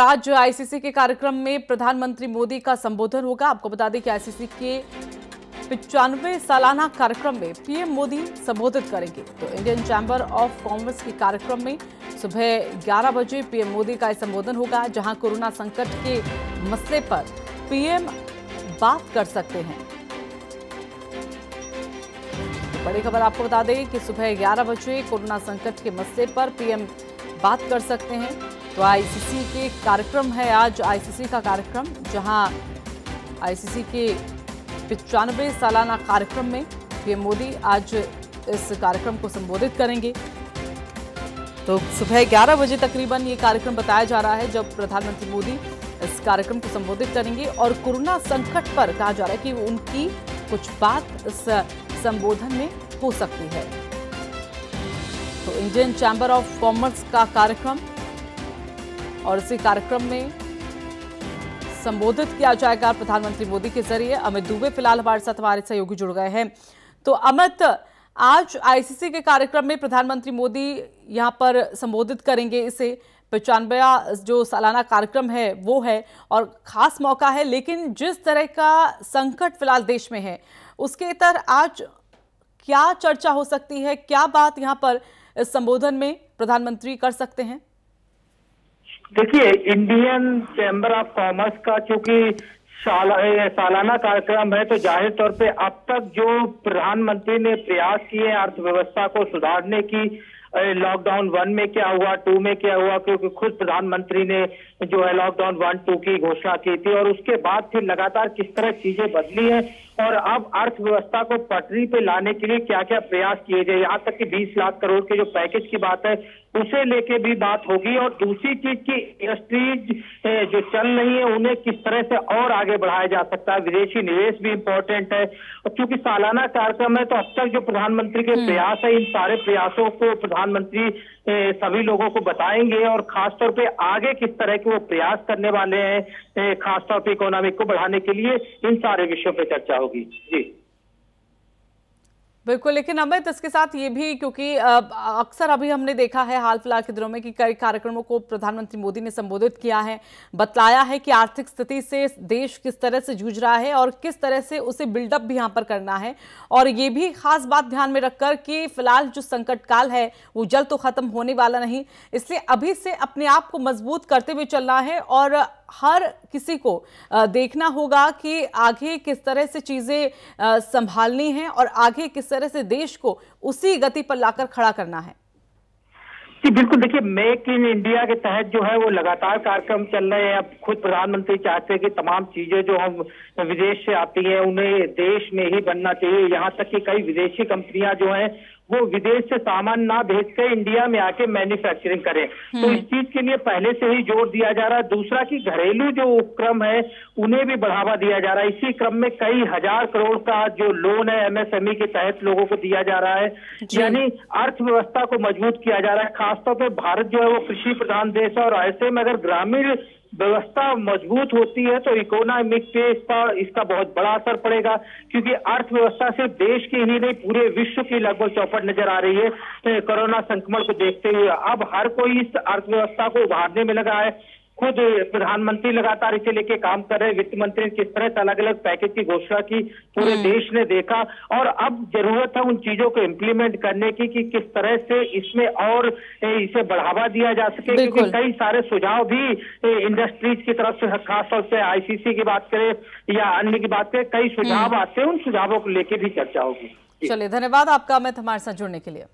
आज आईसीसी के कार्यक्रम में प्रधानमंत्री मोदी का संबोधन होगा। आपको बता दें कि आईसीसी के 95वें सालाना कार्यक्रम में पीएम मोदी संबोधित करेंगे। तो इंडियन चैम्बर ऑफ कॉमर्स के कार्यक्रम में सुबह 11 बजे पीएम मोदी का संबोधन होगा, जहां कोरोना संकट के मसले पर पीएम बात कर सकते हैं। तो बड़ी खबर आपको बता दें कि सुबह 11 बजे कोरोना संकट के मसले पर पीएम बात कर सकते हैं। तो आईसीसी के कार्यक्रम है आज आईसीसी का कार्यक्रम, जहां आईसीसी के 95वें सालाना कार्यक्रम में पीएम मोदी आज इस कार्यक्रम को संबोधित करेंगे। तो सुबह 11 बजे तकरीबन ये कार्यक्रम बताया जा रहा है, जब प्रधानमंत्री मोदी इस कार्यक्रम को संबोधित करेंगे और कोरोना संकट पर कहा जा रहा है कि उनकी कुछ बात इस संबोधन में हो सकती है। तो इंडियन चैम्बर ऑफ कॉमर्स का कार्यक्रम और इसी कार्यक्रम में संबोधित किया जाएगा प्रधानमंत्री मोदी के जरिए। अमित दुबे फिलहाल हमारे साथ हमारे सहयोगी जुड़ गए हैं। तो अमित, आज आईसीसी के कार्यक्रम में प्रधानमंत्री मोदी यहां पर संबोधित करेंगे। इसे 95वां जो सालाना कार्यक्रम है वो है और खास मौका है, लेकिन जिस तरह का संकट फिलहाल देश में है उसके इतर आज क्या चर्चा हो सकती है, क्या बात यहां पर इस संबोधन में प्रधानमंत्री कर सकते हैं? देखिए, इंडियन चैम्बर ऑफ कॉमर्स का चूंकि सालाना कार्यक्रम है, तो जाहिर तौर पे अब तक जो प्रधानमंत्री ने प्रयास किए अर्थव्यवस्था को सुधारने की, लॉकडाउन 1 में क्या हुआ, 2 में क्या हुआ, क्योंकि खुद प्रधानमंत्री ने जो है लॉकडाउन 1-2 की घोषणा की थी और उसके बाद फिर लगातार किस तरह चीजें बदली हैं और अब अर्थव्यवस्था को पटरी पे लाने के लिए क्या क्या प्रयास किए गए, यहाँ तक कि 20 लाख करोड़ के जो पैकेज की बात है उसे लेके भी बात होगी। और दूसरी चीज की इंडस्ट्रीज जो चल रही है उन्हें किस तरह से और आगे बढ़ाया जा सकता है, विदेशी निवेश भी इम्पोर्टेंट है। और क्योंकि सालाना कार्यक्रम है तो अब तक जो प्रधानमंत्री के प्रयास है, इन सारे प्रयासों को प्रधानमंत्री सभी लोगों को बताएंगे और खासतौर पे आगे किस तरह के वो प्रयास करने वाले हैं, खासतौर पे इकोनॉमिक को बढ़ाने के लिए, इन सारे विषयों पे चर्चा होगी। जी बिल्कुल, लेकिन अमित, इसके साथ ये भी, क्योंकि अक्सर अभी हमने देखा है हाल फिलहाल के दिनों में कि कई कार्यक्रमों को प्रधानमंत्री मोदी ने संबोधित किया है, बतलाया है कि आर्थिक स्थिति से देश किस तरह से जूझ रहा है और किस तरह से उसे बिल्डअप भी यहाँ पर करना है। और ये भी खास बात ध्यान में रखकर कि फिलहाल जो संकट काल है वो जल्द तो खत्म होने वाला नहीं, इसलिए अभी से अपने आप को मजबूत करते हुए चलना है और हर किसी को देखना होगा कि आगे किस तरह से चीजें संभालनी है और आगे किस तरह से देश को उसी गति पर लाकर खड़ा करना है। जी बिल्कुल, देखिए, मेक इन इंडिया के तहत जो है वो लगातार कार्यक्रम चल रहे हैं। अब खुद प्रधानमंत्री चाहते हैं कि तमाम चीजें जो हम विदेश से आती हैं उन्हें देश में ही बनना चाहिए। यहाँ तक कि कई विदेशी कंपनियां जो हैं वो विदेश से सामान ना भेज के इंडिया में आके मैन्युफैक्चरिंग करें, तो इस चीज के लिए पहले से ही जोर दिया जा रहा है। दूसरा कि घरेलू जो उपक्रम है उन्हें भी बढ़ावा दिया जा रहा है। इसी क्रम में कई हजार करोड़ का जो लोन है एमएसएमई के तहत लोगों को दिया जा रहा है, यानी अर्थव्यवस्था को मजबूत किया जा रहा है। खासतौर पर भारत जो है वो कृषि प्रधान देश है और ऐसे में अगर ग्रामीण व्यवस्था मजबूत होती है तो इकोनॉमिक पे इसका बहुत बड़ा असर पड़ेगा, क्योंकि अर्थव्यवस्था सिर्फ देश की ही नहीं पूरे विश्व की लगभग चौपट नजर आ रही है कोरोना संक्रमण को देखते हुए। अब हर कोई इस अर्थव्यवस्था को उभारने में लगा है। खुद प्रधानमंत्री लगातार इसे लेके काम कर रहे हैं। वित्त मंत्री ने किस तरह से अलग अलग पैकेज की घोषणा की पूरे देश ने देखा और अब जरूरत है उन चीजों को इम्प्लीमेंट करने की कि किस तरह से इसमें और इसे बढ़ावा दिया जा सके, क्योंकि कई सारे सुझाव भी इंडस्ट्रीज की तरफ से, खासतौर से आईसीसी की बात करें या अन्य की बात करें, कई सुझाव आते हैं, उन सुझावों को लेके भी चर्चा होगी। चलिए, धन्यवाद आपका अमित हमारे साथ जुड़ने के लिए।